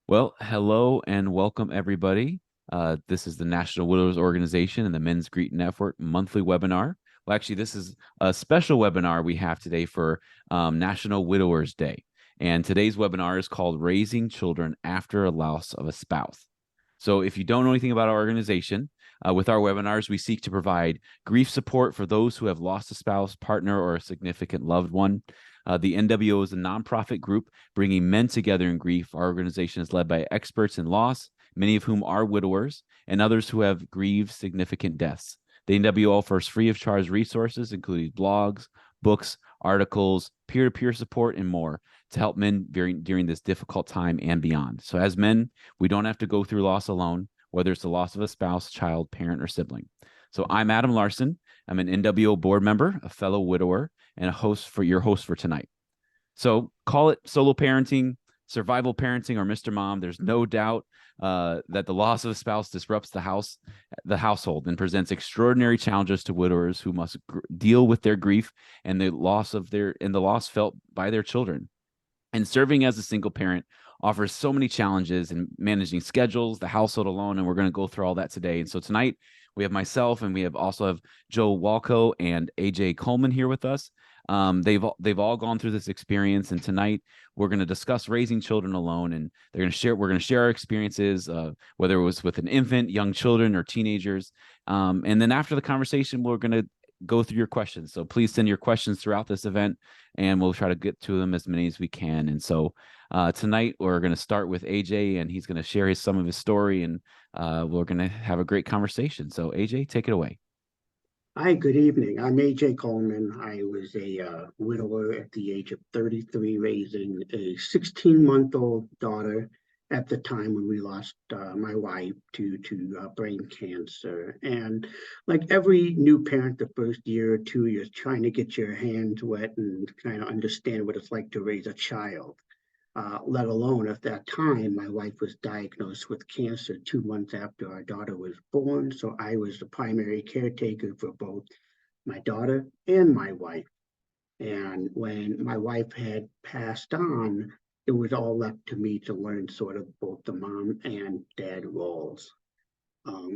Well, hello and welcome everybody. This is the National Widowers Organization and the Men's Greet Network monthly webinar. Well, actually, this is a special webinar we have today for National Widowers Day. And today's webinar is called Raising Children After a Loss of a Spouse. So if you don't know anything about our organization, with our webinars, we seek to provide grief support for those who have lost a spouse, partner, or a significant loved one. The NWO is a nonprofit group bringing men together in grief. Our organization is led by experts in loss, many of whom are widowers, and others who have grieved significant deaths. The NWO offers free of charge resources, including blogs, books, articles, peer to peer support, and more to help men during this difficult time and beyond. So, as men, we don't have to go through loss alone, whether it's the loss of a spouse, child, parent, or sibling. So, I'm Adam Larson. I'm an NWO board member, a fellow widower, and a host for your host for tonight. So call it solo parenting, survival parenting, or Mr. Mom. There's no doubt that the loss of a spouse disrupts the household, and presents extraordinary challenges to widowers who must deal with their grief and the loss felt by their children. And serving as a single parent offers so many challenges in managing schedules, the household alone, and we're going to go through all that today. And so tonight we have myself, and we also have Joe Walco and AJ Coleman here with us. They've all gone through this experience, and tonight we're going to discuss raising children alone, and we're going to share our experiences, whether it was with an infant, young children, or teenagers. And then after the conversation, we're going to go through your questions. So please send your questions throughout this event, and we'll try to get to them as many as we can. And so tonight we're going to start with AJ, and he's going to share some of his story, and we're going to have a great conversation. So AJ, take it away. Hi, good evening. I'm AJ Coleman. I was a widower at the age of 33, raising a 16-month-old daughter at the time when we lost my wife to brain cancer. And like every new parent, the first year or two, you're trying to get your hands wet and kind of understand what it's like to raise a child. Let alone at that time, my wife was diagnosed with cancer 2 months after our daughter was born. So I was the primary caretaker for both my daughter and my wife. And when my wife had passed on, it was all left to me to learn sort of both the mom and dad roles.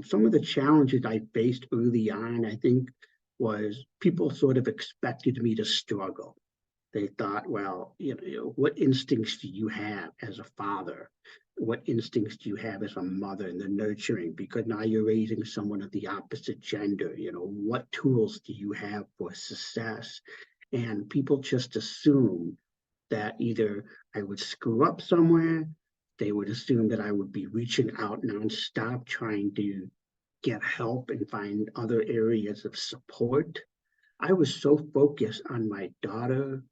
Some of the challenges I faced early on, I think, was people sort of expected me to struggle. They thought, well, what instincts do you have as a father? What instincts do you have as a mother in the nurturing? Because now you're raising someone of the opposite gender. What tools do you have for success? And people just assume that either I would screw up somewhere, they would assume that I would be reaching out nonstop trying to get help and find other areas of support. I was so focused on my daughter,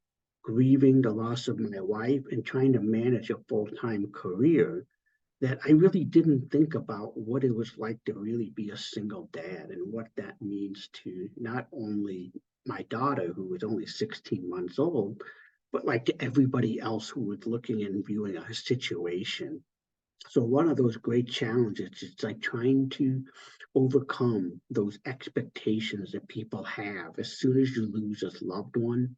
grieving the loss of my wife, and trying to manage a full time career that I really didn't think about what it was like to really be a single dad and what that means to not only my daughter, who was only 16 months old, but like to everybody else who was looking and viewing our situation. So one of those great challenges is like trying to overcome those expectations that people have. As soon as you lose a loved one,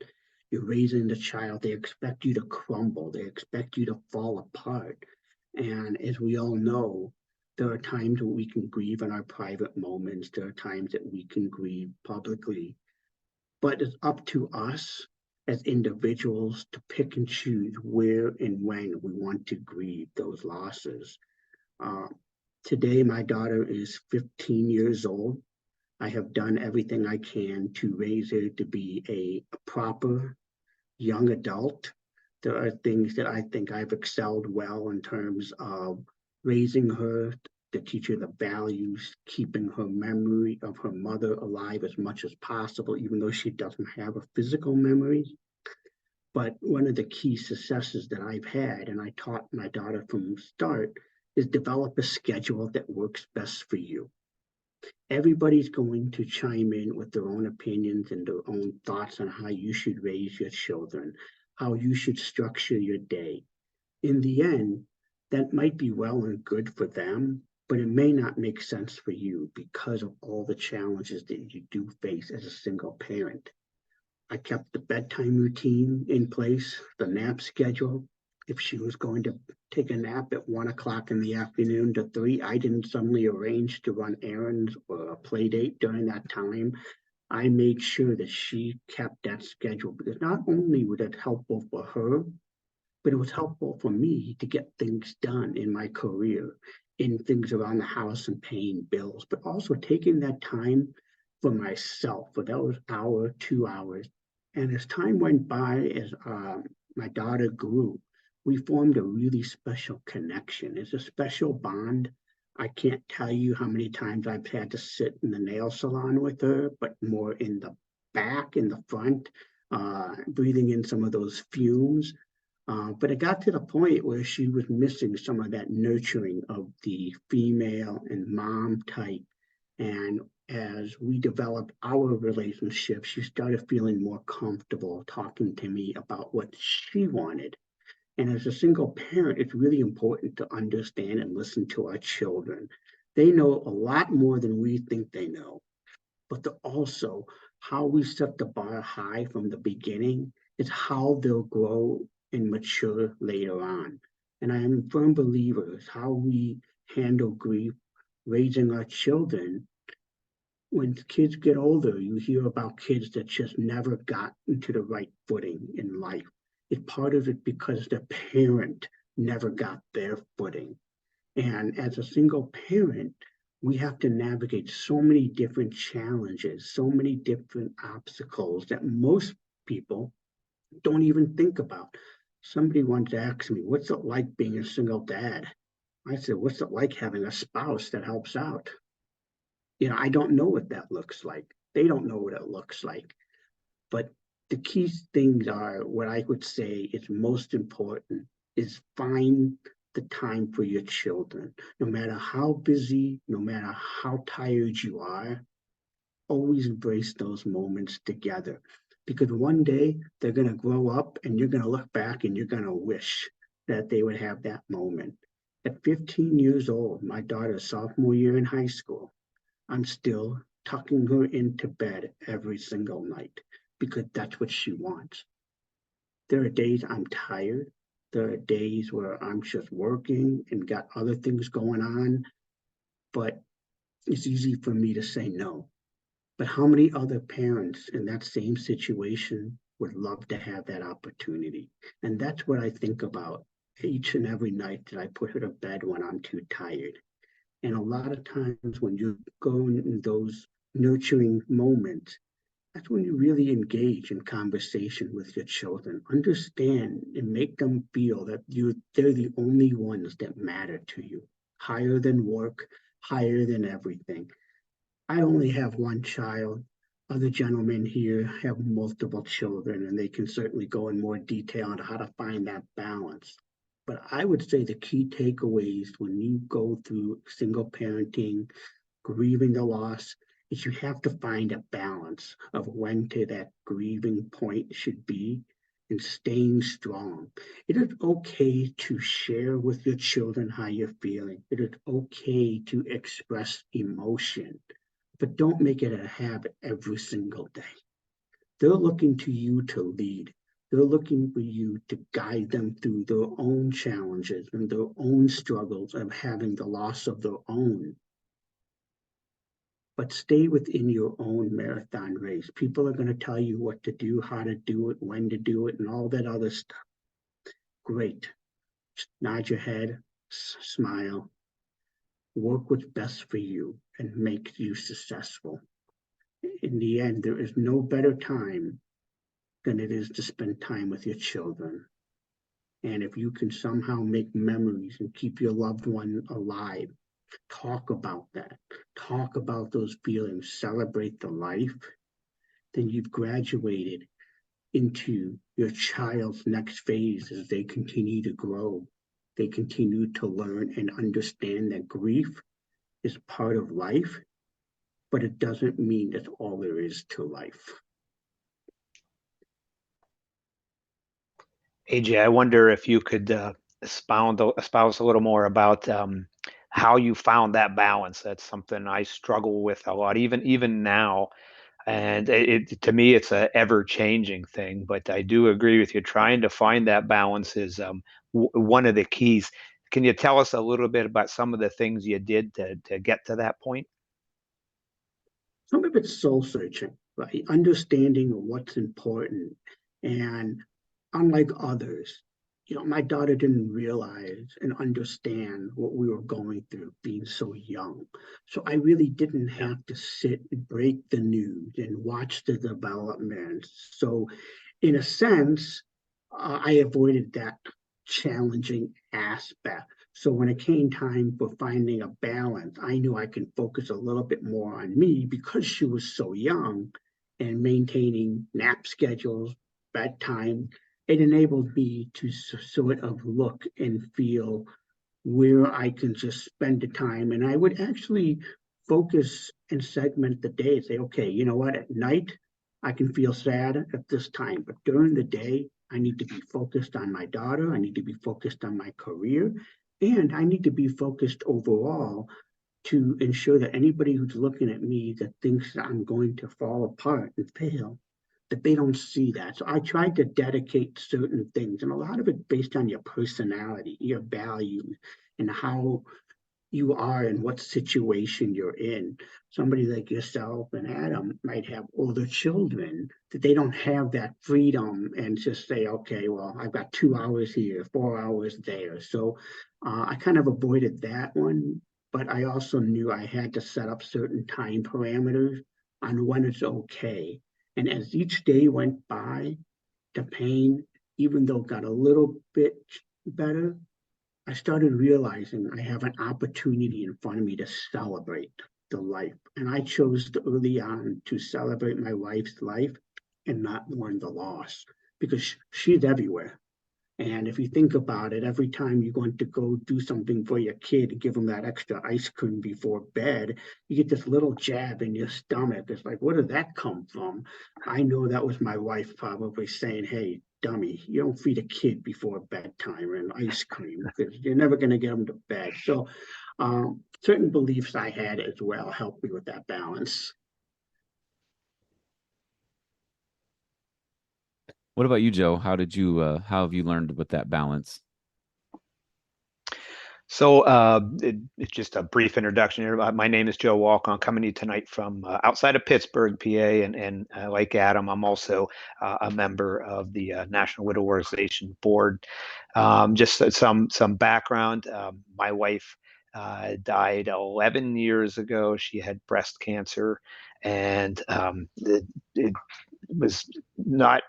you're raising the child, they expect you to crumble, they expect you to fall apart. And as we all know, there are times when we can grieve in our private moments, there are times that we can grieve publicly, but it's up to us as individuals to pick and choose where and when we want to grieve those losses. Uh, Today, my daughter is 15 years old. I have done everything I can to raise her to be a proper young adult. There are things that I think I've excelled well in terms of raising her to teach her the values, keeping her memory of her mother alive as much as possible, even though she doesn't have a physical memory. But one of the key successes that I've had, and I taught my daughter from the start, is develop a schedule that works best for you. Everybody's going to chime in with their own opinions and their own thoughts on how you should raise your children, how you should structure your day. In the end, that might be well and good for them, but it may not make sense for you because of all the challenges that you do face as a single parent. I kept the bedtime routine in place, the nap schedule. If she was going to take a nap at 1 o'clock in the afternoon to 3, I didn't suddenly arrange to run errands or a play date during that time. I made sure that she kept that schedule because not only was it helpful for her, but it was helpful for me to get things done in my career, in things around the house and paying bills, but also taking that time for myself for those hour, 2 hours. And as time went by, as my daughter grew, we formed a really special connection. It's a special bond. I can't tell you how many times I've had to sit in the nail salon with her, but more in the back, in the front, breathing in some of those fumes, but it got to the point where she was missing some of that nurturing of the female and mom type. And as we developed our relationship, she started feeling more comfortable talking to me about what she wanted. And as a single parent, it's really important to understand and listen to our children. They know a lot more than we think they know, but also how we set the bar high from the beginning is how they'll grow and mature later on. And I am a firm believer is how we handle grief, raising our children. When kids get older, you hear about kids that just never got into the right footing in life. It's part of it because the parent never got their footing. And as a single parent, we have to navigate so many different challenges, so many different obstacles that most people don't even think about. Somebody once asked me, what's it like being a single dad? I said, what's it like having a spouse that helps out? I don't know what that looks like. They don't know what it looks like. But the key things are what I would say is most important is find the time for your children. No matter how busy, no matter how tired you are, always embrace those moments together. Because one day they're going to grow up and you're going to look back and you're going to wish that they would have that moment. At 15 years old, my daughter's sophomore year in high school, I'm still tucking her into bed every single night because that's what she wants. There are days I'm tired. There are days where I'm just working and got other things going on, but it's easy for me to say no. But how many other parents in that same situation would love to have that opportunity? And that's what I think about each and every night that I put her to bed when I'm too tired. And a lot of times when you go in those nurturing moments, that's when you really engage in conversation with your children. Understand and make them feel that they're the only ones that matter to you, higher than work, higher than everything. I only have one child. Other gentlemen here have multiple children, and they can certainly go in more detail on how to find that balance. But I would say the key takeaways when you go through single parenting, grieving the loss, is you have to find a balance of when to that grieving point should be and staying strong. It is okay to share with your children how you're feeling. It is okay to express emotion, but don't make it a habit every single day. They're looking to you to lead. They're looking for you to guide them through their own challenges and their own struggles of having the loss of their own. But stay within your own marathon race. People are going to tell you what to do, how to do it, when to do it, and all that other stuff. Great. Just nod your head, smile, work what's best for you, and make you successful. In the end, there is no better time than it is to spend time with your children. And if you can somehow make memories and keep your loved one alive, talk about that, talk about those feelings, celebrate the life, then you've graduated into your child's next phase as they continue to grow. They continue to learn and understand that grief is part of life, but it doesn't mean that's all there is to life. AJ, I wonder if you could espouse a little more about how you found that balance. That's something I struggle with a lot. Even now, And to me, it's a ever-changing thing. But I do agree with you. Trying to find that balance is one of the keys. Can you tell us a little bit about some of the things you did to get to that point? Some of it's soul searching, right? Understanding what's important. And unlike others, my daughter didn't realize and understand what we were going through being so young. So I really didn't Yeah. have to sit and break the news and watch the development. So, in a sense, I avoided that challenging aspect. So when it came time for finding a balance, I knew I could focus a little bit more on me because she was so young, and maintaining nap schedules, bedtime. It enabled me to sort of look and feel where I can just spend the time. And I would actually focus and segment the day and say, okay, you know what, at night, I can feel sad at this time, but during the day, I need to be focused on my daughter. I need to be focused on my career. And I need to be focused overall to ensure that anybody who's looking at me that thinks that I'm going to fall apart and fail, that they don't see that. So I tried to dedicate certain things, and a lot of it based on your personality, your values, and how you are and what situation you're in. Somebody like yourself and Adam might have older children that they don't have that freedom and just say, okay, well, I've got 2 hours here, 4 hours there. So I kind of avoided that one, but I also knew I had to set up certain time parameters on when it's okay. And as each day went by, the pain, even though it got a little bit better, I started realizing I have an opportunity in front of me to celebrate the life. And I chose early on to celebrate my wife's life and not mourn the loss because she's everywhere. And if you think about it, every time you're going to go do something for your kid, give them that extra ice cream before bed, you get this little jab in your stomach. It's like, where did that come from? I know that was my wife probably saying, hey, dummy, you don't feed a kid before bedtime and ice cream because you're never going to get them to bed. So, certain beliefs I had as well helped me with that balance. What about you, Joe? How have you learned with that balance? So, it's just a brief introduction here. My name is Joe Walk. I'm coming to you tonight from outside of Pittsburgh, PA, and like Adam, I'm also a member of the National Widow Organization Board. Just some background. My wife died 11 years ago. She had breast cancer, and it was not.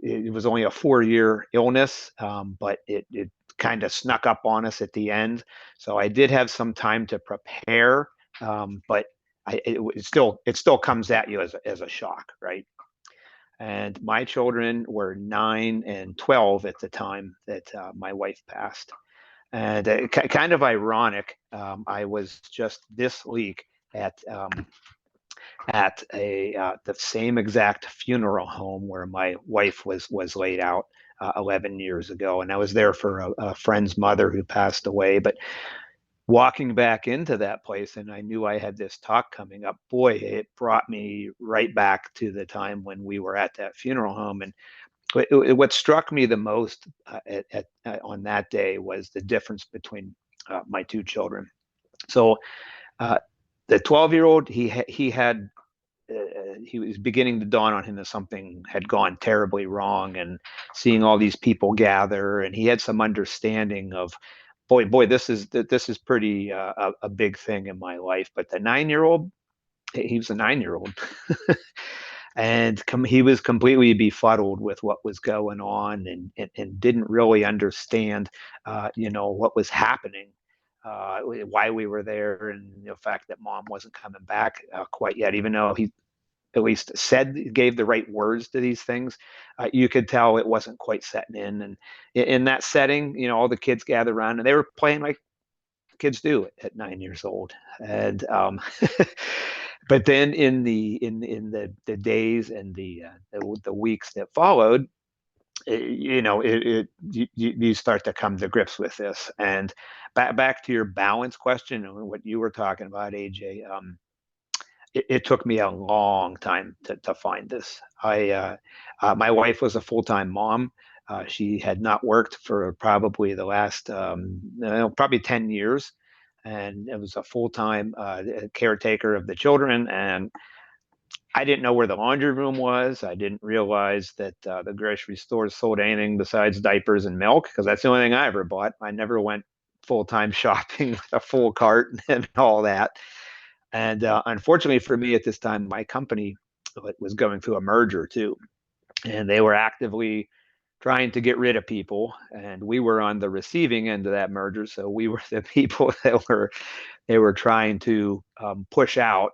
It was only a 4-year illness, but it kind of snuck up on us at the end. So I did have some time to prepare, but it still comes at you as a shock, right? And my children were 9 and 12 at the time that my wife passed. And kind of ironic, I was just this week at the same exact funeral home where my wife was laid out 11 years ago, and I was there for a friend's mother who passed away. But walking back into that place, and I knew I had this talk coming up. Boy, it brought me right back to the time when we were at that funeral home. And what struck me the most on that day was the difference between my two children. So uh, the 12-year-old, he was beginning to dawn on him that something had gone terribly wrong, and seeing all these people gather, and he had some understanding of, boy, this is pretty a big thing in my life. But the 9-year-old, he was a 9-year-old, and he was completely befuddled with what was going on, and didn't really understand, what was happening. Why we were there, and the fact that mom wasn't coming back quite yet, even though he at least gave the right words to these things. You could tell it wasn't quite setting in. And in that setting, all the kids gathered around, and they were playing like kids do at 9 years old. And but then in the days and the weeks that followed, you start to come to grips with this. And back to your balance question and what you were talking about, AJ. it took me a long time to find this. My wife was a full-time mom. She had not worked for probably the last probably 10 years, and it was a full-time caretaker of the children. And I didn't know where the laundry room was. I didn't realize that the grocery stores sold anything besides diapers and milk, because that's the only thing I ever bought. I never went full-time shopping with a full cart and all that. And unfortunately for me at this time, my company was going through a merger too, and they were actively trying to get rid of people, and we were on the receiving end of that merger. So we were the people that they were trying to push out.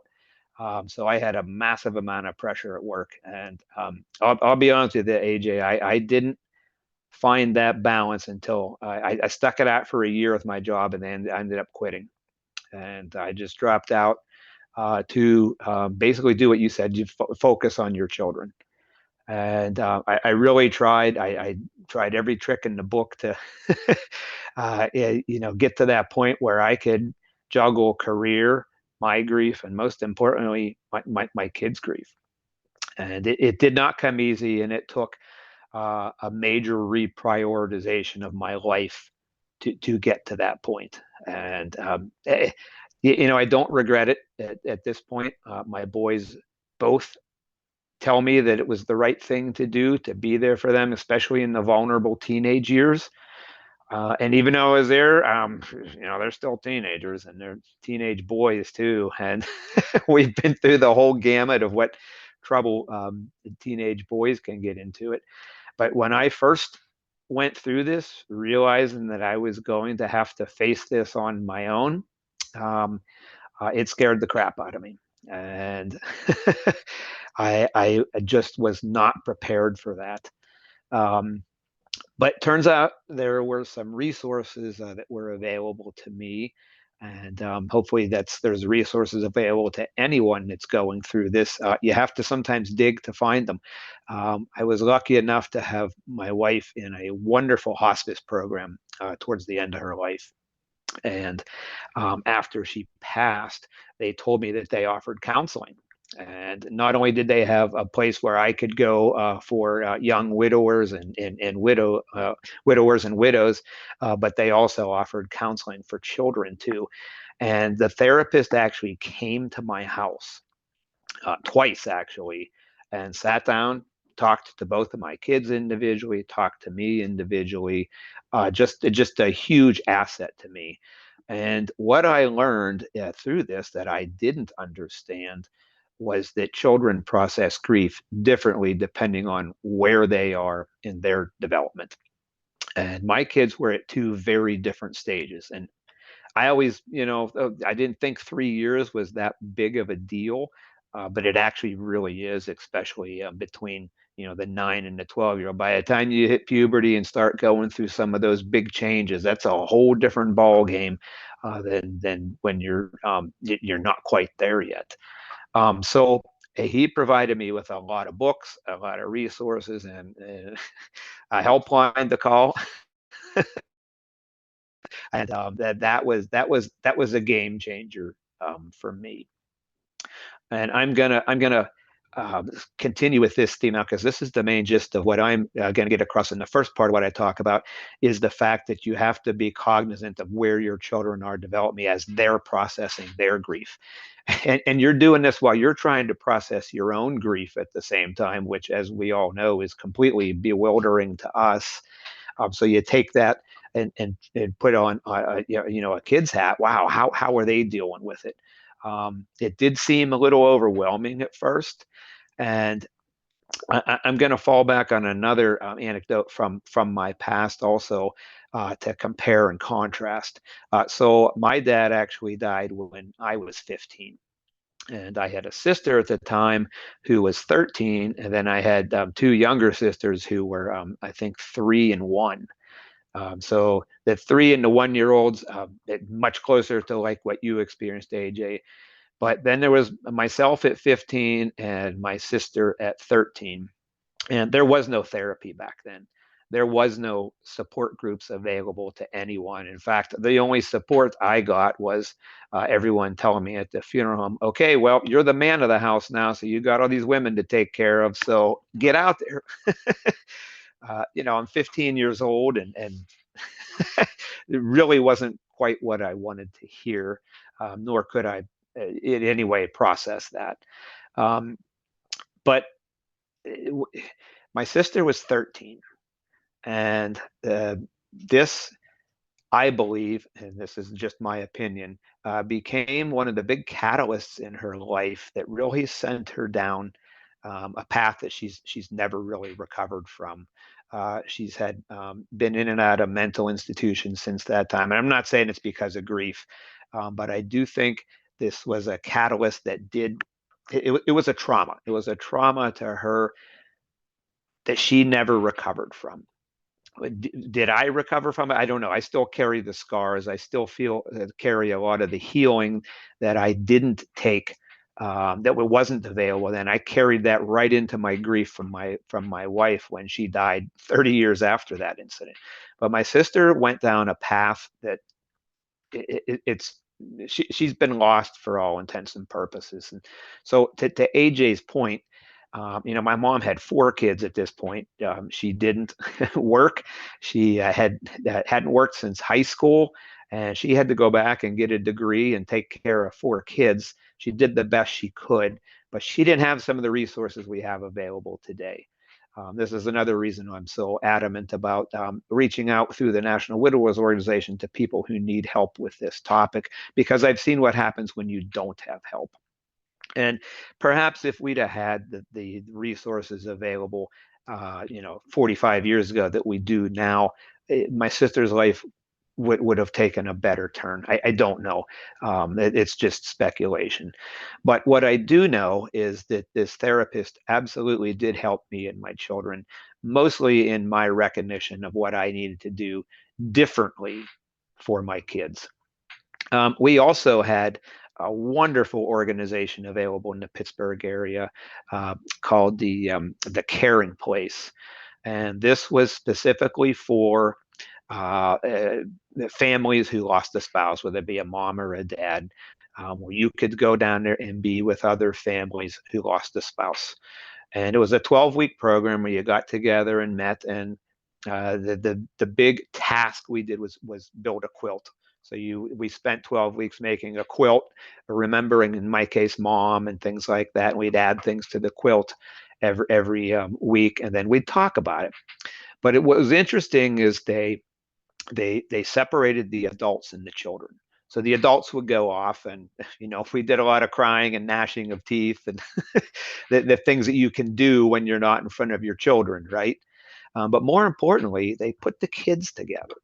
So I had a massive amount of pressure at work, and I'll be honest with you, AJ, I didn't find that balance until I stuck it out for a year with my job, and then I ended up quitting, and I just dropped out to basically do what you said. You focus on your children. And I really tried. I tried every trick in the book to, get to that point where I could juggle career, my grief, and most importantly, my kids' grief. And it did not come easy, and it took a major reprioritization of my life to get to that point. And I don't regret it at this point. My boys both tell me that it was the right thing to do, to be there for them, especially in the vulnerable teenage years. And even though I was there, they're still teenagers, and they're teenage boys too. And we've been through the whole gamut of what trouble teenage boys can get into it. But when I first went through this, realizing that I was going to have to face this on my own, it scared the crap out of me. And I just was not prepared for that. But turns out there were some resources that were available to me, and hopefully there's resources available to anyone that's going through this. You have to sometimes dig to find them. I was lucky enough to have my wife in a wonderful hospice program towards the end of her life. And after she passed, they told me that they offered counseling. And not only did they have a place where I could go for young widowers and widowers and widows, but they also offered counseling for children too. And the therapist actually came to my house twice, actually, and sat down, talked to both of my kids individually, talked to me individually. Just a huge asset to me. And what I learned through this that I didn't understand was that children process grief differently depending on where they are in their development. And my kids were at two very different stages. And I always, I didn't think 3 years was that big of a deal, but it actually really is, especially between, the 9 and the 12-year-old. By the time you hit puberty and start going through some of those big changes, that's a whole different ball game than when you're not quite there yet. So he provided me with a lot of books, a lot of resources, and a helpline to call. And that was a game changer for me. And I'm gonna continue with this theme now, because this is the main gist of what I'm going to get across in the first part of what I talk about, is the fact that you have to be cognizant of where your children are developing as they're processing their grief. And you're doing this while you're trying to process your own grief at the same time, which, as we all know, is completely bewildering to us. So you take that and put on a kid's hat. Wow, how are they dealing with it? It did seem a little overwhelming at first, and I'm going to fall back on another anecdote from my past also to compare and contrast. So my dad actually died when I was 15. And I had a sister at the time who was 13, and then I had two younger sisters who were, I think, 3 and 1. So the 3 and the 1-year-olds, much closer to like what you experienced, AJ. But then there was myself at 15 and my sister at 13. And there was no therapy back then. there was no support groups available to anyone. In fact, the only support I got was everyone telling me at the funeral home, okay, well, you're the man of the house now, so you got all these women to take care of, so get out there. I'm 15 years old, and it really wasn't quite what I wanted to hear, nor could I in any way process that. But my sister was 13, and this, I believe, and this is just my opinion, became one of the big catalysts in her life that really sent her down a path that she's never really recovered from. She's had been in and out of mental institutions since that time. And I'm not saying it's because of grief, but I do think this was a catalyst that it was a trauma. It was a trauma to her that she never recovered from. Did I recover from it? I don't know. I still carry the scars. I still carry a lot of the healing that I didn't take, that wasn't available. And I carried that right into my grief from my wife when she died 30 years after that incident. But my sister went down a path that she's been lost for all intents and purposes. And so to AJ's point, my mom had 4 kids at this point. She didn't work. She hadn't worked since high school, and she had to go back and get a degree and take care of 4 kids. She did the best she could, but she didn't have some of the resources we have available today. This is another reason I'm so adamant about reaching out through the National Widowers Organization to people who need help with this topic, because I've seen what happens when you don't have help. And perhaps if we'd have had the resources available, 45 years ago that we do now, my sister's life would have taken a better turn. I don't know. It's just speculation. But what I do know is that this therapist absolutely did help me and my children, mostly in my recognition of what I needed to do differently for my kids. We also had a wonderful organization available in the Pittsburgh area called the Caring Place, and this was specifically for families who lost a spouse, whether it be a mom or a dad, where you could go down there and be with other families who lost a spouse. And it was a 12-week program where you got together and met, and the big task we did was build a quilt. So we spent 12 weeks making a quilt, remembering, in my case, mom and things like that. And we'd add things to the quilt every week, and then we'd talk about it. But what was interesting is they separated the adults and the children. So the adults would go off, and if we did a lot of crying and gnashing of teeth and the things that you can do when you're not in front of your children, right? But more importantly, they put the kids together.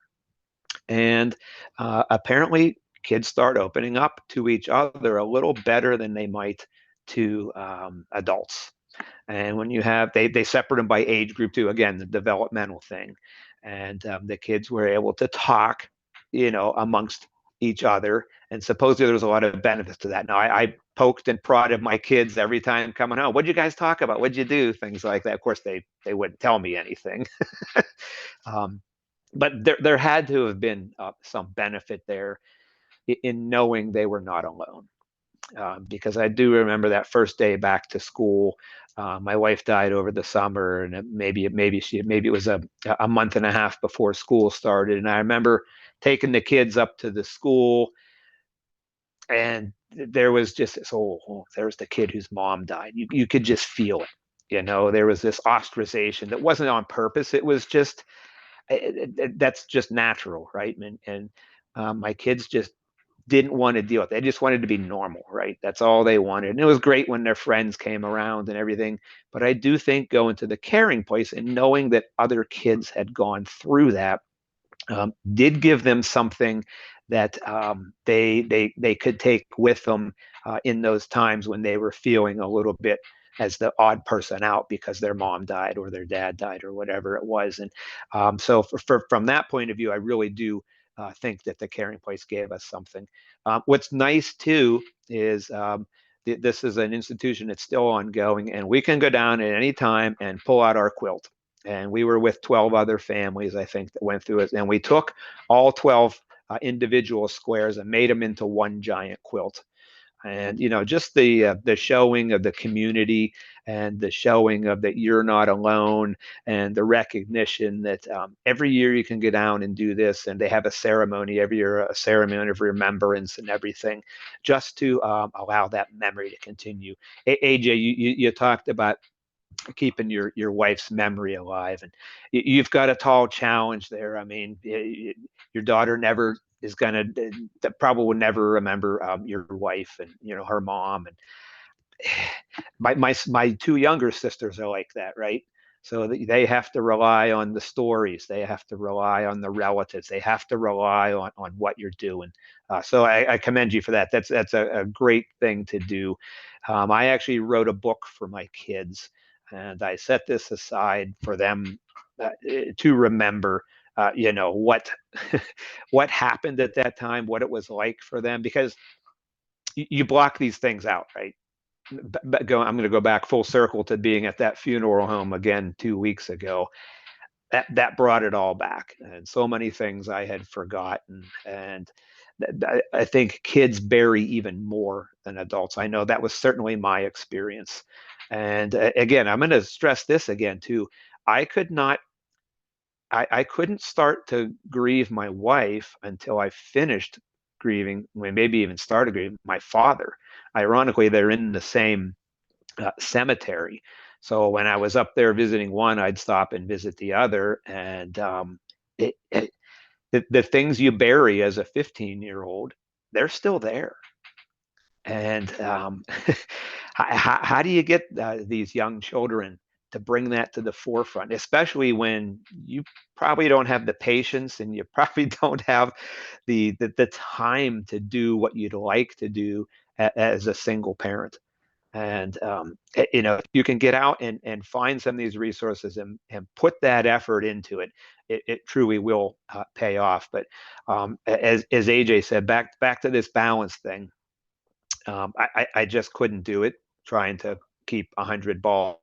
And apparently kids start opening up to each other a little better than they might to adults. And when you have, they separate them by age group too, again, the developmental thing. And the kids were able to talk, amongst each other. And supposedly there was a lot of benefits to that. Now, I poked and prodded my kids every time coming home. What'd you guys talk about? What'd you do? Things like that. Of course, they wouldn't tell me anything. But there had to have been some benefit there in knowing they were not alone. Because I do remember that first day back to school. My wife died over the summer, and maybe it was a month and a half before school started. And I remember taking the kids up to the school, and there was just this, there's the kid whose mom died. You could just feel it. There was this ostracization that wasn't on purpose. It was just, that's just natural, right? And my kids just didn't want to deal with it. They just wanted to be normal, right? That's all they wanted. And it was great when their friends came around and everything. But I do think going to the Caring Place and knowing that other kids had gone through that did give them something that they could take with them in those times when they were feeling a little bit as the odd person out because their mom died or their dad died or whatever it was. And so from that point of view, I really do think that the Caring Place gave us something. What's nice too is this is an institution that's still ongoing, and we can go down at any time and pull out our quilt. And we were with 12 other families, I think, that went through it. And we took all 12 individual squares and made them into one giant quilt. And just the showing of the community, and the showing of that you're not alone, and the recognition that every year you can get down and do this, and they have a ceremony every year, a ceremony of remembrance and everything, just to allow that memory to continue. AJ, you talked about keeping your wife's memory alive, and you've got a tall challenge there. I mean, your daughter never is gonna that probably will never remember your wife and her mom. And my two younger sisters are like that, right? So they have to rely on the stories, they have to rely on the relatives, they have to rely on what you're doing. So I commend you for that. That's a great thing to do. I actually wrote a book for my kids, and I set this aside for them to remember what what happened at that time, what it was like for them, because you block these things out, right? I'm going to go back full circle to being at that funeral home again 2 weeks ago. That brought it all back, and so many things I had forgotten. And I think kids bury even more than adults. I know that was certainly my experience. And again, I'm going to stress this again too. I couldn't start to grieve my wife until I finished grieving, maybe even started grieving my father. Ironically, they're in the same cemetery. So when I was up there visiting one, I'd stop and visit the other. And the things you bury as a 15-year-old, they're still there. And how do you get these young children to bring that to the forefront, especially when you probably don't have the patience, and you probably don't have the time to do what you'd like to do as a single parent? And you can get out and find some of these resources and put that effort into it. It truly will pay off. But as AJ said, back to this balance thing, I just couldn't do it, trying to keep 100 balls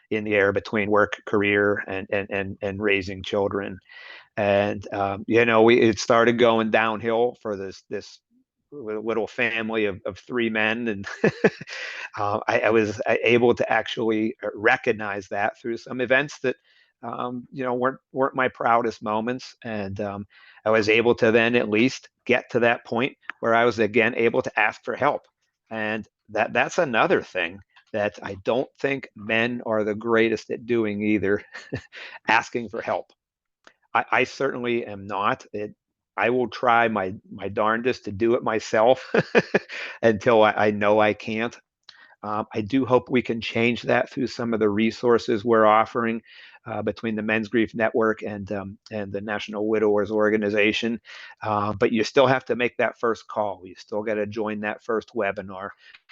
in the air between work, career, and raising children. And it started going downhill for this little family of three men. And I was able to actually recognize that through some events that weren't my proudest moments. And I was able to then at least get to that point where I was again able to ask for help. And that's another thing that I don't think men are the greatest at doing either, asking for help. I certainly am not. I will try my darndest to do it myself until I know I can't. I do hope we can change that through some of the resources we're offering between the Men's Grief Network and the National Widowers Organization. But you still have to make that first call. You still got to join that first webinar.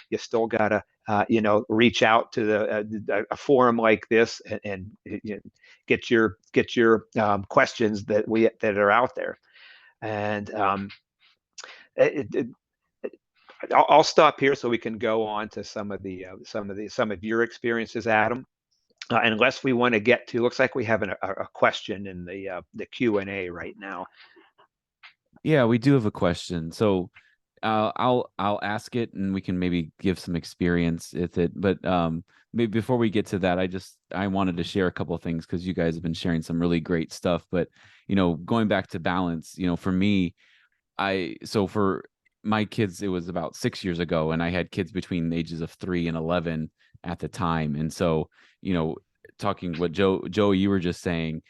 You still got to reach out to a forum like this and get your questions that are out there. And I'll stop here so we can go on to some of your experiences, Adam. Unless we want to get to, looks like we have a question in the Q&A right now. Yeah, we do have a question. So I'll ask it, and we can maybe give some experience with it. But maybe before we get to that, I wanted to share a couple of things, because you guys have been sharing some really great stuff. But going back to balance, for me, for my kids, it was about 6 years ago, and I had kids between the ages of 3 and 11 at the time. And so, talking what Joe, you were just saying,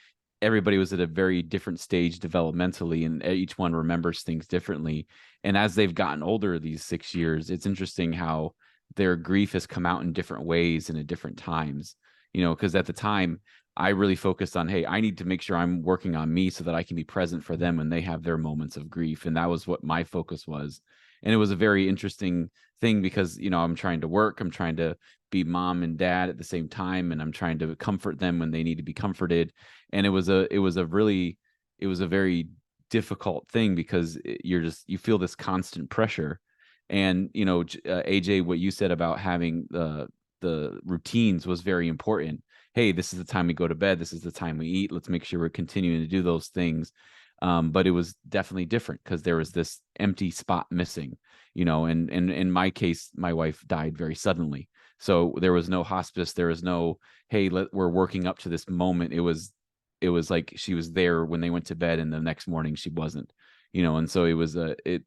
everybody was at a very different stage developmentally, and each one remembers things differently. And as they've gotten older, these 6 years, it's interesting how their grief has come out in different ways and at different times, because at the time I really focused on, hey, I need to make sure I'm working on me so that I can be present for them when they have their moments of grief. And that was what my focus was. And it was a very interesting thing, because, I'm trying to work, I'm trying to be mom and dad at the same time, and I'm trying to comfort them when they need to be comforted. And it was a very difficult thing, because you feel this constant pressure. And, AJ, what you said about having the routines was very important. hey, this is the time we go to bed, this is the time we eat, let's make sure we're continuing to do those things. But it was definitely different because there was this empty spot missing, and in my case, my wife died very suddenly. So there was no hospice, there was no, hey, we're working up to this moment. It was like she was there when they went to bed, and the next morning she wasn't, and so it was it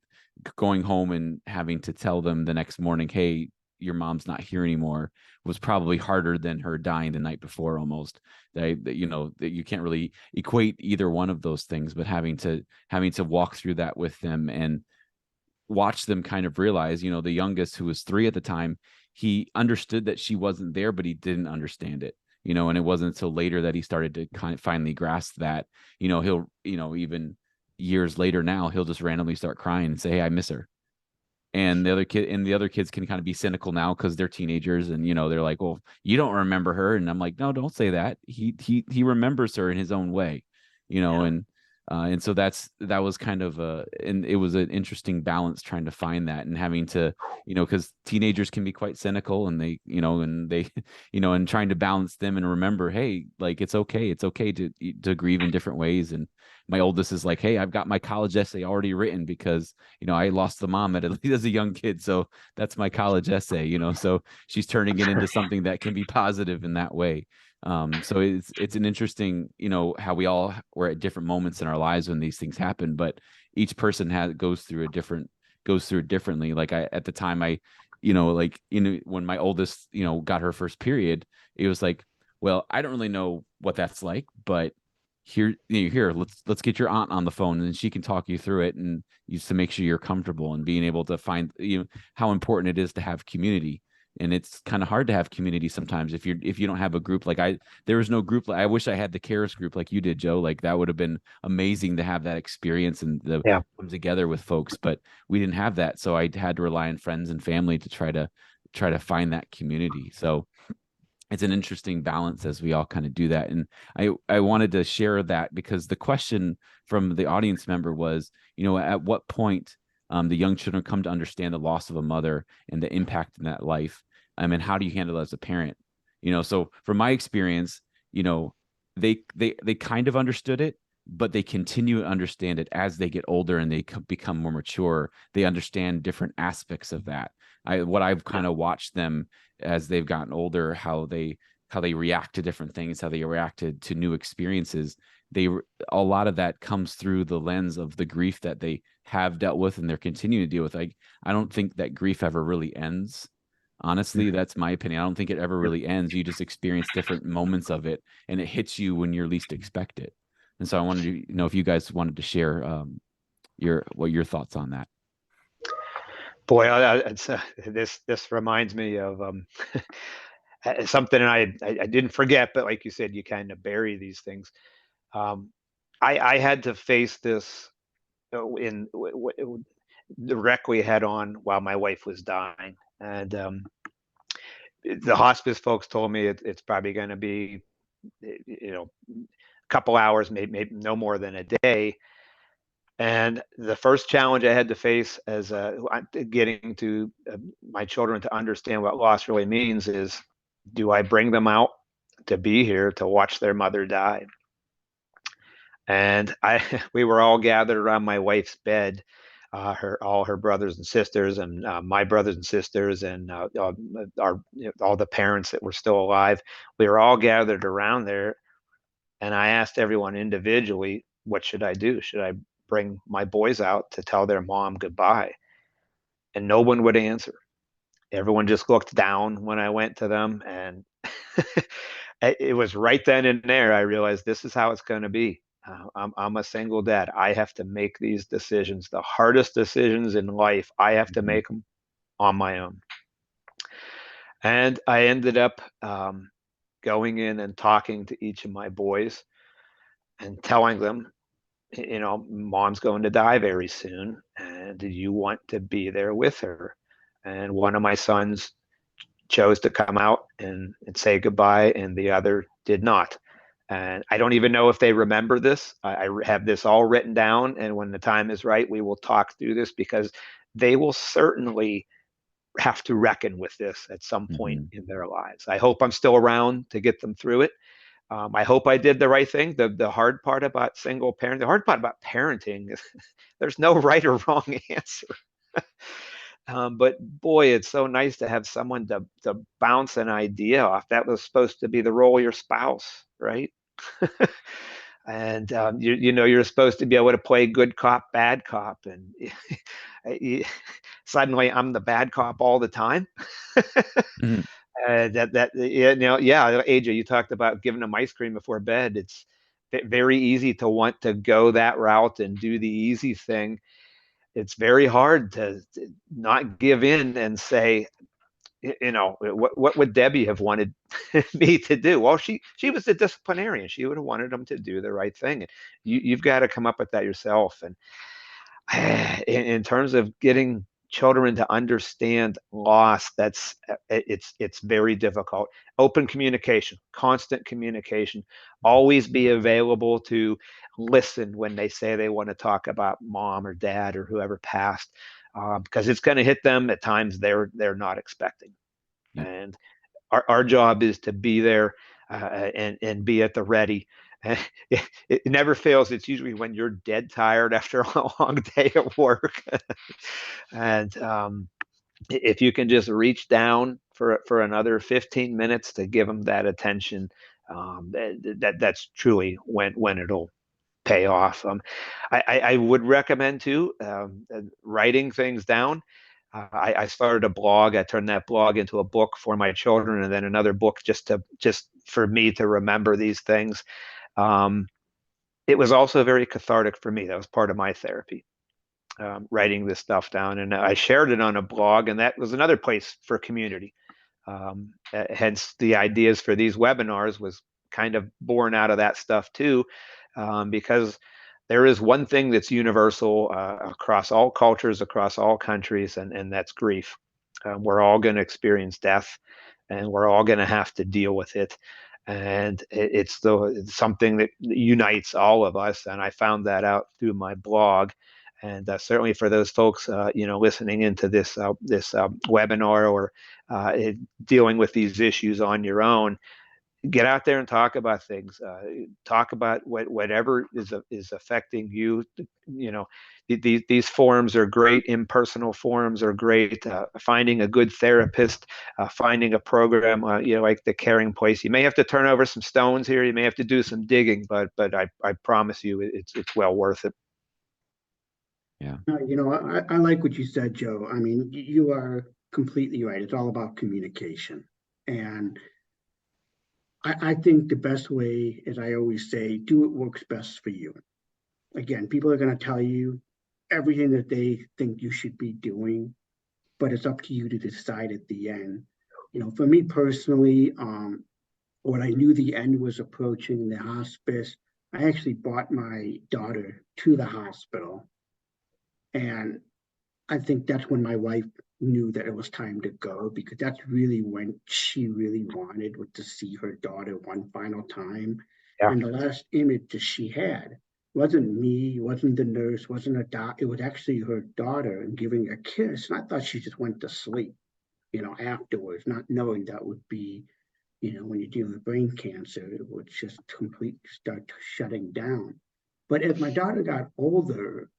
going home and having to tell them the next morning, hey, your mom's not here anymore, was probably harder than her dying the night before almost. That you can't really equate either one of those things, but having to walk through that with them and watch them kind of realize, the youngest, who was 3 at the time, he understood that she wasn't there, but he didn't understand it. And it wasn't until later that he started to kind of finally grasp that. He'll, even years later now, he'll just randomly start crying and say, hey, I miss her. And the other kids can kind of be cynical now because they're teenagers, and they're like, well, you don't remember her. And I'm like, no, don't say that. He remembers her in his own way. Yeah. And so that was kind of and it was an interesting balance trying to find that, and having to, because teenagers can be quite cynical, and they and trying to balance them and remember, hey, like, it's okay to grieve in different ways. And my oldest is like, hey, I've got my college essay already written because I lost the mom at least as a young kid, so that's my college essay. So she's turning it into something that can be positive in that way. So it's an interesting, how we all were at different moments in our lives when these things happen, but each person goes through it differently. Like, at the time, when my oldest, got her first period, it was like, well, I don't really know what that's like, but here, let's get your aunt on the phone, and she can talk you through it, and just to make sure you're comfortable, and being able to find, how important it is to have community. And it's kind of hard to have community sometimes if you don't have a group. Like, there was no group. I wish I had the CARES group like you did, Joe. Like, that would have been amazing to have that experience and Yeah. come together with folks, but we didn't have that. So I had to rely on friends and family to try to find that community. So it's an interesting balance as we all kind of do that. And I wanted to share that because the question from the audience member was, at what point the young children come to understand the loss of a mother and the impact in that life. And how do you handle it as a parent? So from my experience, they kind of understood it, but they continue to understand it as they get older and they become more mature. They understand different aspects of that. What I've kind of watched them as they've gotten older, how they react to different things, how they reacted to new experiences. A lot of that comes through the lens of the grief that they have dealt with and they're continuing to deal with. I don't think that grief ever really ends. Honestly, that's my opinion. I don't think it ever really ends. You just experience different moments of it, and it hits you when you're least expect it. And so I wanted to know if you guys wanted to share your thoughts on that. Boy, this reminds me of something I didn't forget, but like you said, you kind of bury these things. I had to face this in directly head on while my wife was dying, and the hospice folks told me it's probably going to be, a couple hours, maybe no more than a day. And the first challenge I had to face as getting to my children to understand what loss really means is, do I bring them out to be here to watch their mother die? And we were all gathered around my wife's bed, all her brothers and sisters, and my brothers and sisters, and all the parents that were still alive. We were all gathered around there, and I asked everyone individually, what should I do? Should I bring my boys out to tell their mom goodbye? And no one would answer. Everyone just looked down when I went to them, and it was right then and there I realized this is how it's going to be. I'm a single dad. I have to make these decisions, the hardest decisions in life. I have to make them on my own. And I ended up going in and talking to each of my boys and telling them, mom's going to die very soon, and do you want to be there with her? And one of my sons chose to come out and say goodbye, and the other did not. And I don't even know if they remember this. I have this all written down, and when the time is right, we will talk through this, because they will certainly have to reckon with this at some point Mhm. in their lives. I hope I'm still around to get them through it. I hope I did the right thing. The hard part about single parent, the hard part about parenting is there's no right or wrong answer. But boy, it's so nice to have someone to bounce an idea off. That was supposed to be the role of your spouse, right? And you know, you're supposed to be able to play good cop, bad cop, and suddenly I'm the bad cop all the time. Mhm. You know, yeah, AJ, you talked about giving them ice cream before bed. It's very easy to want to go that route and do the easy thing. It's very hard to not give in and say, you know, what would Debbie have wanted me to do? Well, she was the disciplinarian. She would have wanted them to do the right thing. You've got to come up with that yourself. And in terms of getting children to understand loss, that's it's very difficult. Open communication, constant communication, always be available to listen when they say they want to talk about mom or dad or whoever passed, because it's going to hit them at times they're not expecting. Yeah. And our job is to be there, and be at the ready. It never fails. It's usually when you're dead tired after a long day at work. And if you can just reach down for another 15 minutes to give them that attention, that's truly when it'll pay off. I would recommend too, writing things down. I started a blog. I turned that blog into a book for my children, and then another book just for me to remember these things. Um, it was also very cathartic for me. That was part of my therapy, writing this stuff down, and I shared it on a blog, and that was another place for community. Hence, the ideas for these webinars was kind of born out of that stuff too, because there is one thing that's universal across all cultures, across all countries, and that's grief. We're all going to experience death, and we're all going to have to deal with it. And it's something that unites all of us. And I found that out through my blog. And certainly for those folks, you know, listening into this webinar, or dealing with these issues on your own, get out there and talk about things. Talk about whatever is affecting you. You know, these forums are great. Impersonal forums are great. Finding a good therapist, finding a program, you know, like the Caring Place. You may have to turn over some stones here. You may have to do some digging, but I promise you, it's well worth it. Yeah. You know, I like what you said, Joe. I mean, you are completely right. It's all about communication. And I think the best way, as I always say, do what works best for you. Again, people are going to tell you everything that they think you should be doing, but it's up to you to decide at the end. You know, for me personally, when I knew the end was approaching in the hospice, I actually brought my daughter to the hospital. And I think that's when my wife knew that it was time to go, because that's really when she really wanted, was to see her daughter one final time. Yeah. And the last image that she had wasn't me, wasn't the nurse, wasn't a doc. It was actually her daughter and giving a kiss. And I thought she just went to sleep, you know, afterwards, not knowing that would be, you know, when you're dealing with brain cancer, it would just completely start shutting down. But as my daughter got older,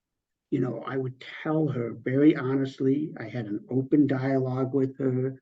you know, I would tell her very honestly. I had an open dialogue with her,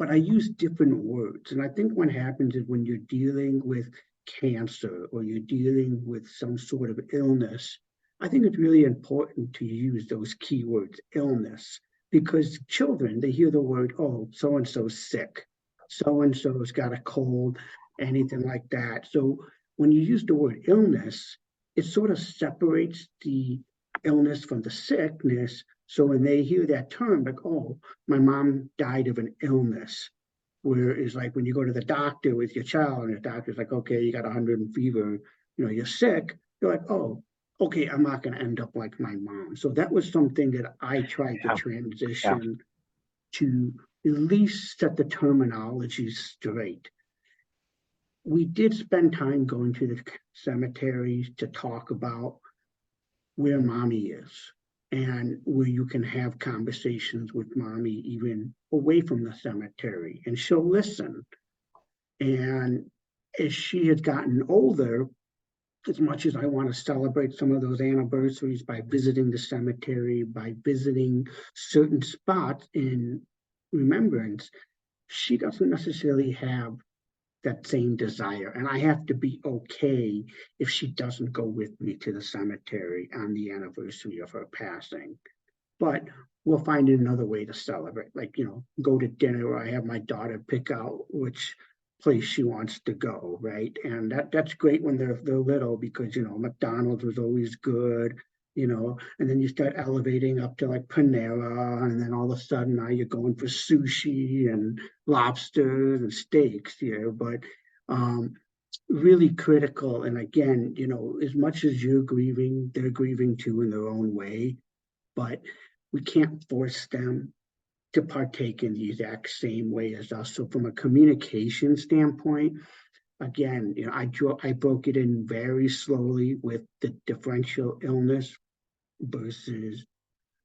but I used different words. And I think what happens is when you're dealing with cancer or you're dealing with some sort of illness, I think it's really important to use those keywords, illness, because children, they hear the word, oh, so and so's sick, so and so's got a cold, anything like that. So when you use the word illness, it sort of separates the illness from the sickness. So when they hear that term, like, oh, my mom died of an illness, where it's like when you go to the doctor with your child and the doctor's like, okay, you got 100 and fever, you know, you're sick. You're like, oh, okay, I'm not going to end up like my mom. So that was something that I tried to Yeah. Yeah. transition to at least set the terminology straight. We did spend time going to the cemeteries to talk about where mommy is. and where you can have conversations with mommy even away from the cemetery, and she'll listen. And as she has gotten older, as much as I want to celebrate some of those anniversaries by visiting the cemetery, by visiting certain spots in remembrance, she doesn't necessarily have that same desire. And I have to be okay if she doesn't go with me to the cemetery on the anniversary of her passing. But we'll find another way to celebrate, like, go to dinner, or I have my daughter pick out which place she wants to go, right? And that's great when they're little, because McDonald's was always good, and then you start elevating up to like Panera, and then all of a sudden now you're going for sushi and lobsters and steaks here. But really critical. And again, as much as you're grieving, they're grieving too in their own way, but we can't force them to partake in the exact same way as us. So from a communication standpoint, again, I broke it in very slowly with the differential illness versus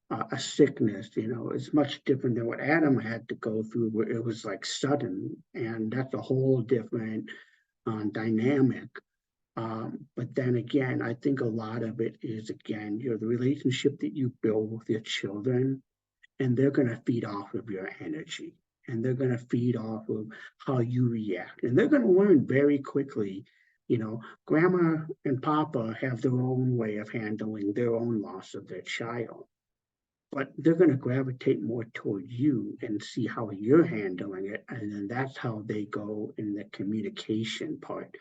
a sickness. It's much different than what Adam had to go through, where it was like sudden, and that's a whole different dynamic. But then again, I think a lot of it is, again, the relationship that you build with your children, and they're going to feed off of your energy, and they're going to feed off of how you react, and they're going to learn very quickly. Grandma and Papa have their own way of handling their own loss of their child, but they're going to gravitate more toward you and see how you're handling it, and then that's how they go in the communication part.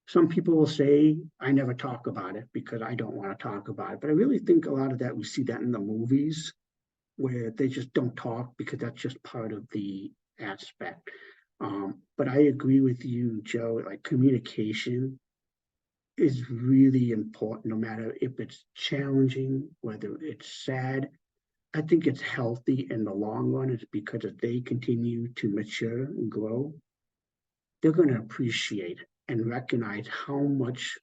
Some people will say, I never talk about it because I don't want to talk about it. But I really think a lot of that, we see that in the movies, where they just don't talk because that's just part of the aspect. But I agree with you, Joe, like communication is really important, no matter if it's challenging, whether it's sad. I think it's healthy in the long run. It's because as they continue to mature and grow, they're going to appreciate and recognize how much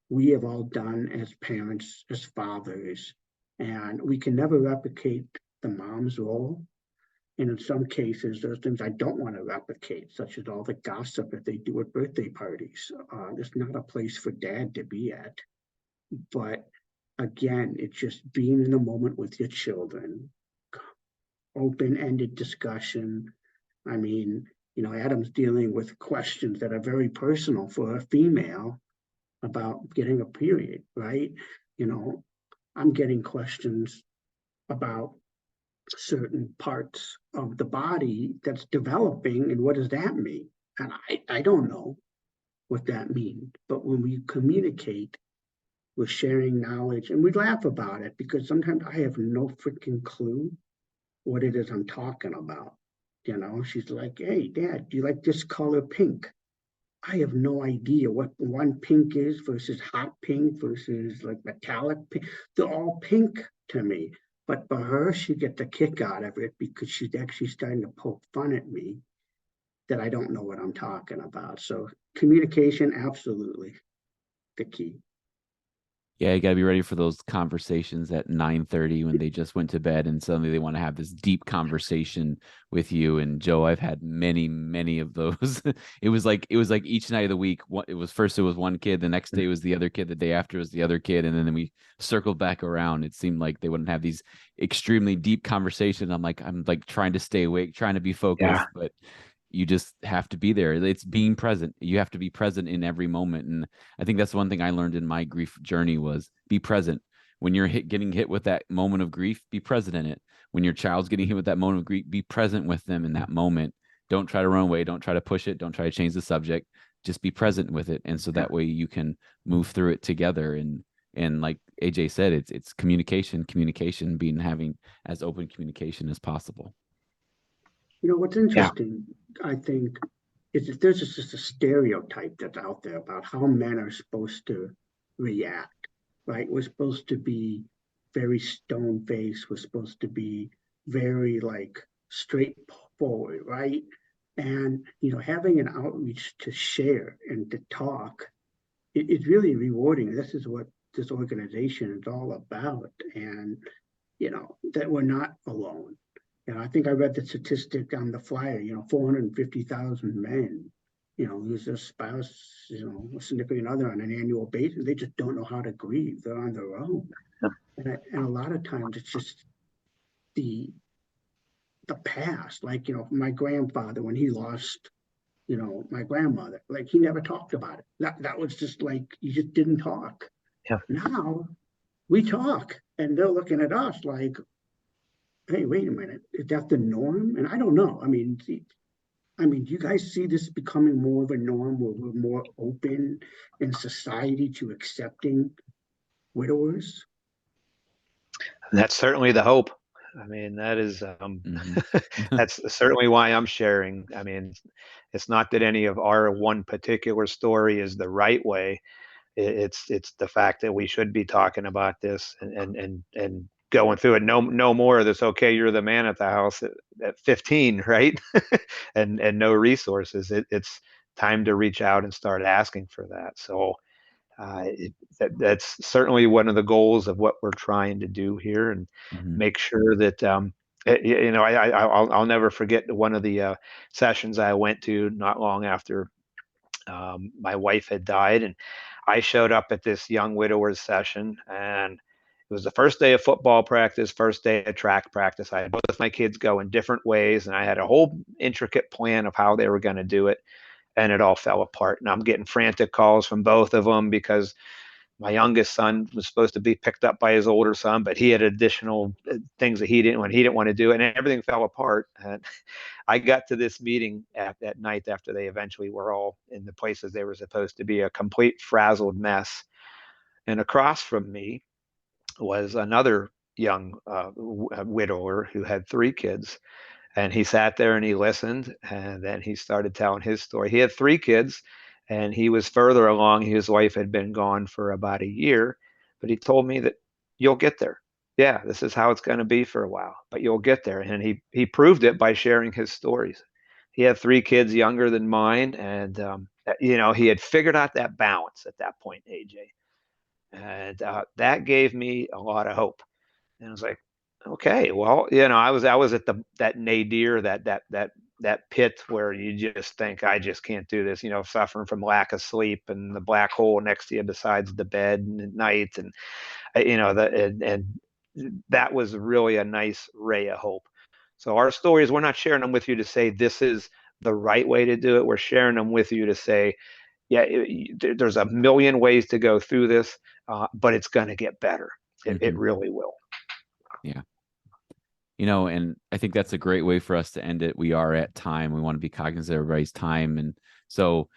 we have all done as parents, as fathers, and we can never replicate the mom's role. And in some cases, there's things I don't want to replicate, such as all the gossip that they do at birthday parties. It's not a place for dad to be at. But again, it's just being in the moment with your children, open-ended discussion. I mean, Adam's dealing with questions that are very personal for a female about getting a period, right? I'm getting questions about certain parts of the body that's developing, and what does that mean? And I don't know what that means. But when we communicate, we're sharing knowledge, and we laugh about it, because sometimes I have no freaking clue what it is I'm talking about. She's like, hey, Dad, do you like this color pink? I have no idea what one pink is versus hot pink versus like metallic pink. They're all pink to me. But for her, she gets a kick out of it because she's actually starting to poke fun at me that I don't know what I'm talking about. So communication, absolutely the key. Yeah, you gotta be ready for those conversations at 9:30 when they just went to bed and suddenly they want to have this deep conversation with you. And Joe, I've had many, many of those. It was like each night of the week. It was one kid, the next day was the other kid, the day after was the other kid, and then we circled back around. It seemed like they wouldn't have these extremely deep conversations. I'm like trying to stay awake, trying to be focused, but you just have to be there. It's being present. You have to be present in every moment. And I think that's one thing I learned in my grief journey was be present. When you're getting hit with that moment of grief, be present in it. When your child's getting hit with that moment of grief, be present with them in that moment. Don't try to run away. Don't try to push it. Don't try to change the subject. Just be present with it. And so that way you can move through it together. And like AJ said, it's communication, being having as open communication as possible. What's interesting, I think, is that there's just a stereotype that's out there about how men are supposed to react, right? We're supposed to be very stone-faced. We're supposed to be very like straightforward, right? And having an outreach to share and to talk, it's really rewarding. This is what this organization is all about, and that we're not alone. I think I read the statistic on the flyer. 450,000 men, lose their spouse, a significant other on an annual basis. They just don't know how to grieve. They're on their own, and a lot of times it's just the past. Like my grandfather, when he lost my grandmother, like he never talked about it. That was just like, you just didn't talk. Yeah. Now we talk, and they're looking at us like, hey, wait a minute, is that the norm? And I don't know. I mean, do you guys see this becoming more of a norm, where we're more open in society to accepting widowers? That's certainly the hope. I mean, that is, that's certainly why I'm sharing. I mean, it's not that any of our one particular story is the right way. It's the fact that we should be talking about this and going through it. No more of this. Okay, you're the man at the house at 15, right? and no resources. It's time to reach out and start asking for that. So that's certainly one of the goals of what we're trying to do here, and make sure that I'll never forget one of the sessions I went to not long after my wife had died, and I showed up at this young widowers session, and it was the first day of football practice, first day of track practice. I had both my kids go in different ways, and I had a whole intricate plan of how they were going to do it, and it all fell apart. And I'm getting frantic calls from both of them because my youngest son was supposed to be picked up by his older son, but he had additional things that he didn't want to do, and everything fell apart. And I got to this meeting at night after they eventually were all in the places they were supposed to be, a complete frazzled mess. And across from me was another young widower who had 3 kids. And he sat there and he listened, and then he started telling his story. He had 3 kids, and he was further along. His wife had been gone for about a year, but he told me that you'll get there. Yeah, this is how it's going to be for a while, but you'll get there. And he proved it by sharing his stories. He had 3 kids younger than mine, and he had figured out that balance at that point, AJ, and that gave me a lot of hope. And I was like, okay, well, I was at that nadir, that pit where you just think, I just can't do this, suffering from lack of sleep and the black hole next to you besides the bed at night. And, and that was really a nice ray of hope. So our stories, we're not sharing them with you to say this is the right way to do it. We're sharing them with you to say, yeah, there's a million ways to go through this, but it's going to get better. It really will. Yeah. And I think that's a great way for us to end it. We are at time. We want to be cognizant of everybody's time. And so,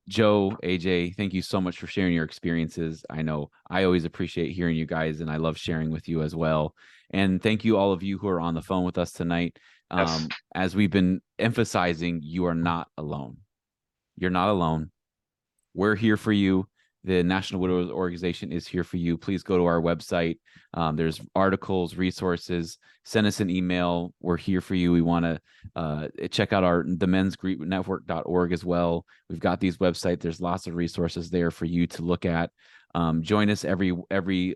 Joe, AJ, thank you so much for sharing your experiences. I know I always appreciate hearing you guys, and I love sharing with you as well. And thank you, all of you who are on the phone with us tonight. Yes. As we've been emphasizing, you are not alone. You're not alone. We're here for you. The National Widowers Organization is here for you. Please go to our website. There's articles, resources. Send us an email. We're here for you. We want to check out the Men's Grief Network.org as well. We've got these websites. There's lots of resources there for you to look at. Join us every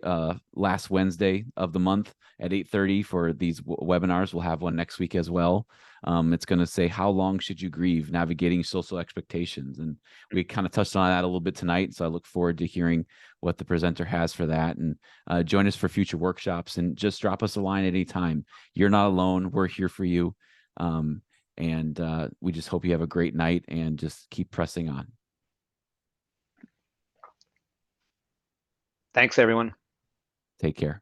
last Wednesday of the month at 8:30 for these webinars. We'll have one next week as well. It's going to say, how long should you grieve? Navigating social expectations. And we kind of touched on that a little bit tonight. So I look forward to hearing what the presenter has for that. And join us for future workshops, and just drop us a line at any time. You're not alone. We're here for you. And we just hope you have a great night, and just keep pressing on. Thanks, everyone. Take care.